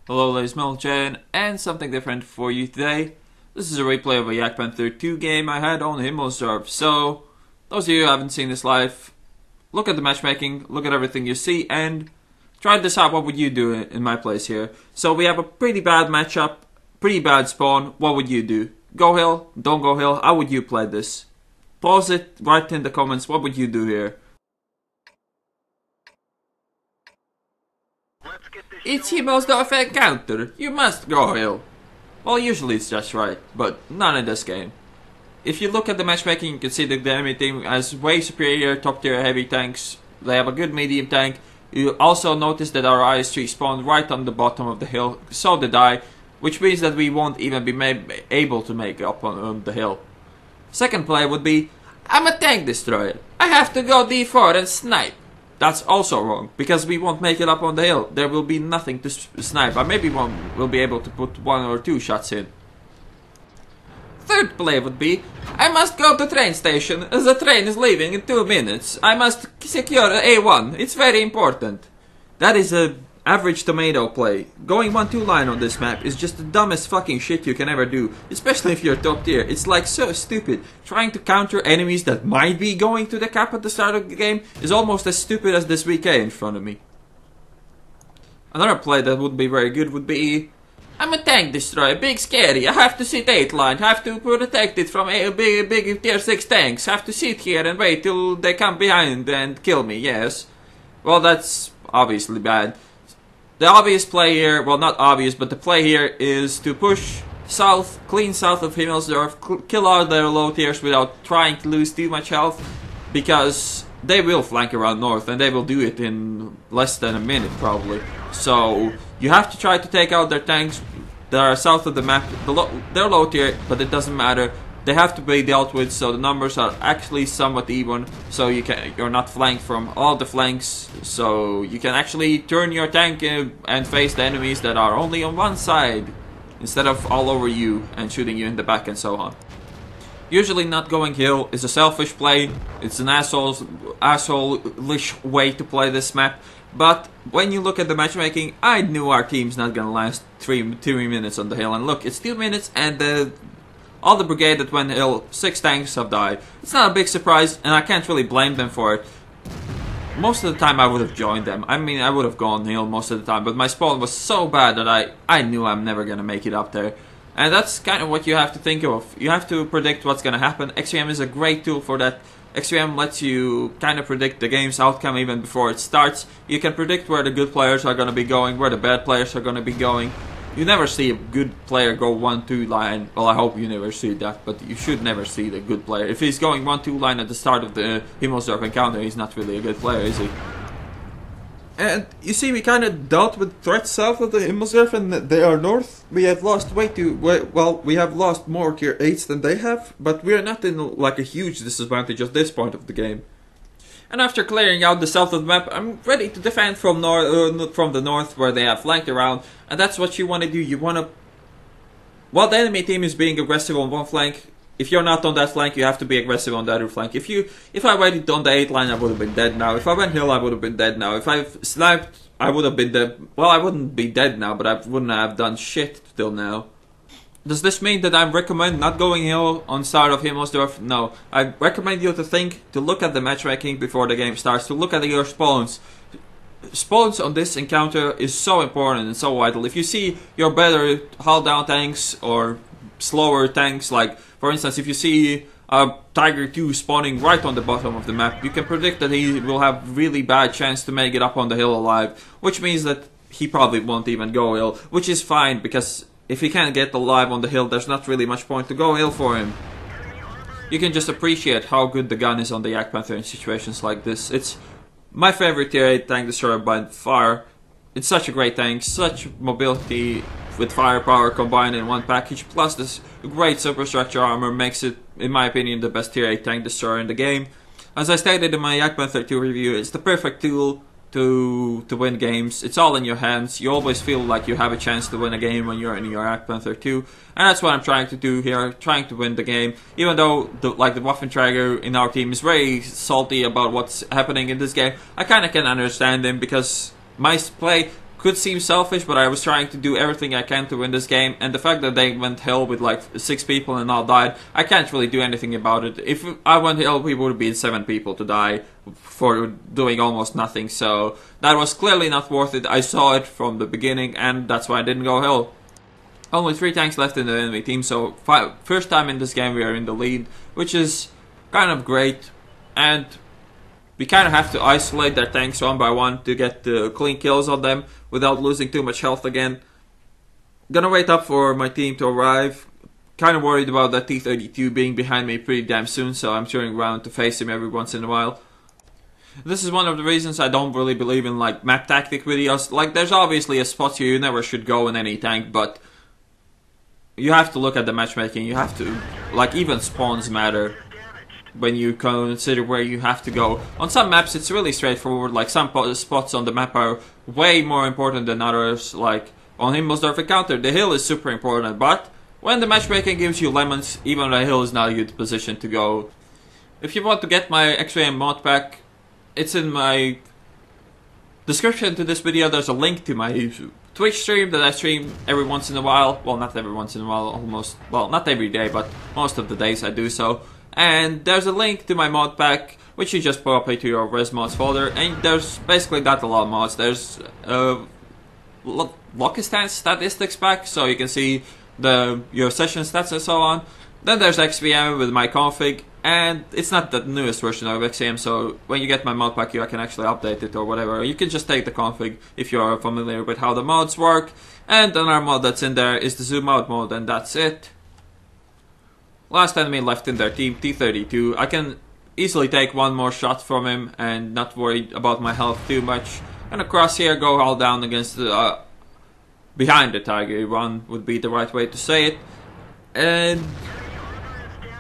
Hello ladies and gentlemen, and something different for you today. This is a replay of a Yak Panther 2 game I had on Himmelsdorf. So, those of you who haven't seen this live, look at the matchmaking, look at everything you see, and try to decide what would you do in my place here. So we have a pretty bad matchup, pretty bad spawn. What would you do? Go hill? Don't go hill? How would you play this? Pause it, write in the comments, what would you do here? It's Himmelsdorf encounter. You must go hill. Well, usually it's just right, but not in this game. If you look at the matchmaking, you can see that the enemy team has way superior top tier heavy tanks. They have a good medium tank. You also notice that our IS-3 spawned right on the bottom of the hill. So did I, which means that we won't even be able to make up on the hill. Second play would be, I'm a tank destroyer. I have to go D4 and snipe. That's also wrong, because we won't make it up on the hill. There will be nothing to snipe. I maybe will be able to put 1 or 2 shots in. Third play would be, I must go to train station, as the train is leaving in 2 minutes. I must secure A1, it's very important. That is a average tomato play. Going 1-2 line on this map is just the dumbest fucking shit you can ever do, especially if you're top tier. It's like so stupid. Trying to counter enemies that might be going to the cap at the start of the game is almost as stupid as this VK in front of me. Another play that would be very good would be, I'm a tank destroyer, big scary, I have to sit 8 line, have to protect it from big tier 6 tanks, have to sit here and wait till they come behind and kill me, yes. Well, that's obviously bad. The obvious play here, well not obvious, but the play here is to push south, clean south of Himmelsdorf, kill all their low tiers without trying to lose too much health, because they will flank around north and they will do it in less than a minute probably. So you have to try to take out their tanks that are south of the map. They're low tier, but it doesn't matter. They have to be dealt with, so the numbers are actually somewhat even, so you're not flanked from all the flanks, so you can actually turn your tank and face the enemies that are only on one side, instead of all over you and shooting you in the back and so on. Usually not going hill is a selfish play, it's an asshole-ish way to play this map, but when you look at the matchmaking, I knew our team's not gonna last 3 minutes on the hill, and look, it's 2 minutes and all the brigade that went hill, 6 tanks have died. It's not a big surprise, and I can't really blame them for it. Most of the time I would have joined them. I mean, I would have gone hill most of the time, but my spawn was so bad that I knew I'm never gonna make it up there. And that's kind of what you have to think of. You have to predict what's gonna happen. XVM is a great tool for that. XVM lets you kind of predict the game's outcome even before it starts. You can predict where the good players are gonna be going, where the bad players are gonna be going. You never see a good player go 1-2 line. Well, I hope you never see that, but you should never see the good player. If he's going 1-2 line at the start of the Himmelsdorf encounter, he's not really a good player, is he? And you see, we kind of dealt with threats south of the Himmelsdorf, and they are north. We have lost we have lost more tier 8s than they have, but we are not in like a huge disadvantage at this point of the game. And after clearing out the south of the map, I'm ready to defend from the north where they have flanked around. And that's what you want to do. You want to... While the enemy team is being aggressive on one flank, if you're not on that flank, you have to be aggressive on the other flank. If I waited on the 8 line, I would have been dead now. If I went hill, I would have been dead now. If I sniped, I would have been dead. Well, I wouldn't be dead now, but I wouldn't have done shit till now. Does this mean that I recommend not going hill on start of Himmelsdorf? No. I recommend you to look at the matchmaking before the game starts, to look at your spawns. Spawns on this encounter is so important and so vital. If you see your better hull down tanks or slower tanks, like for instance if you see a Tiger 2 spawning right on the bottom of the map, you can predict that he will have really bad chance to make it up on the hill alive, which means that he probably won't even go hill, which is fine because if he can't get alive on the hill, there's not really much point to go hill for him. You can just appreciate how good the gun is on the Yak Panther in situations like this. It's my favorite tier 8 tank destroyer by far. It's such a great tank, such mobility with firepower combined in one package, plus this great superstructure armor makes it, in my opinion, the best tier 8 tank destroyer in the game. As I stated in my Yak Panther 2 review, it's the perfect tool to win games. It's all in your hands. You always feel like you have a chance to win a game when you're in your Yak Panther 2, and that's what I'm trying to do here, trying to win the game. Even though the Waffenträger in our team is very salty about what's happening in this game, I kind of can understand him because my play could seem selfish, but I was trying to do everything I can to win this game, and the fact that they went hill with like 6 people and all died, I can't really do anything about it. If I went hill, we would have been 7 people to die for doing almost nothing, so that was clearly not worth it. I saw it from the beginning, and that's why I didn't go hill. Only 3 tanks left in the enemy team, so first time in this game we are in the lead, which is kind of great, and we kind of have to isolate their tanks one by one to get the clean kills on them without losing too much health again. Gonna wait up for my team to arrive. Kind of worried about that T-32 being behind me pretty damn soon, so I'm turning around to face him every once in a while. This is one of the reasons I don't really believe in like map tactic videos. Like, there's obviously a spot here you never should go in any tank, but you have to look at the matchmaking. You have to, like, even spawns matter when you consider where you have to go. On some maps it's really straightforward, like some spots on the map are way more important than others, like on Himmelsdorf encounter, the hill is super important, but when the matchmaking gives you lemons, even the hill is not a good position to go. If you want to get my XVM mod pack, it's in my description to this video. There's a link to my Twitch stream that I stream every once in a while. Well, not every once in a while, almost, well, not every day, but most of the days I do so. And there's a link to my mod pack, which you just put up into your res mods folder, and there's basically got a lot of mods. There's Lokistan statistics pack, so you can see your session stats and so on. Then there's XVM with my config, and it's not the newest version of XVM, so when you get my mod pack, you can actually update it or whatever. You can just take the config if you're familiar with how the mods work. And another mod that's in there is the zoom out mode, and that's it. Last enemy left in their team, T-32. I can easily take one more shot from him and not worry about my health too much. Gonna cross here, go all down against the behind the Tiger. Run would be the right way to say it. And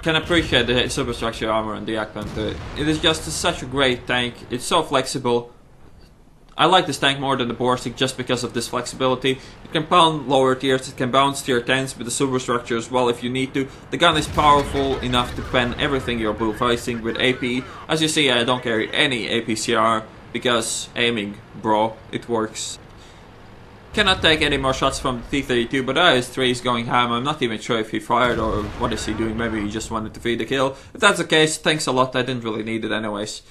can appreciate the superstructure armor and the Jagdpanther. It is just such a great tank. It's so flexible. I like this tank more than the Borsig just because of this flexibility. It can pound lower tiers, it can bounce tier 10s with the superstructure as well if you need to. The gun is powerful enough to pen everything you're blue facing with AP. As you see, I don't carry any APCR because aiming, bro, it works. Cannot take any more shots from the T-32, but IS-3 is going ham. I'm not even sure if he fired or what is he doing. Maybe he just wanted to feed the kill. If that's the case, thanks a lot, I didn't really need it anyways.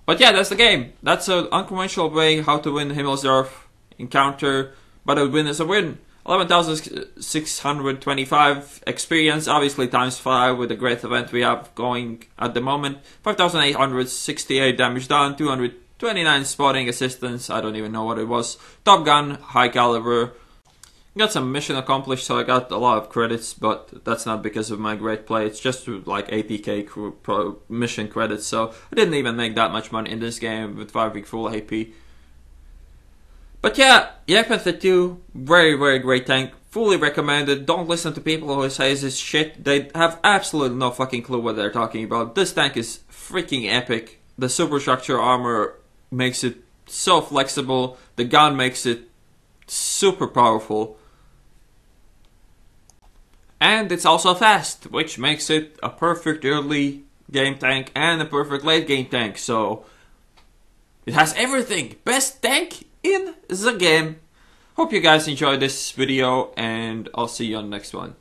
But yeah, that's the game. That's an unconventional way how to win Himmelsdorf encounter, but a win is a win. 11,625 experience, obviously times 5 with the great event we have going at the moment. 5,868 damage done, 229 spotting assistance, I don't even know what it was. Top gun, high caliber. Got some mission accomplished, so I got a lot of credits, but that's not because of my great play. It's just like 80k mission credits, so I didn't even make that much money in this game with 5 week full AP. But yeah, Jagdpanther 2, very very great tank, fully recommended. Don't listen to people who say this shit. They have absolutely no fucking clue what they're talking about. This tank is freaking epic. The superstructure armor makes it so flexible. The gun makes it super powerful. And it's also fast, which makes it a perfect early game tank and a perfect late game tank. So it has everything. Best tank in the game. Hope you guys enjoyed this video, and I'll see you on the next one.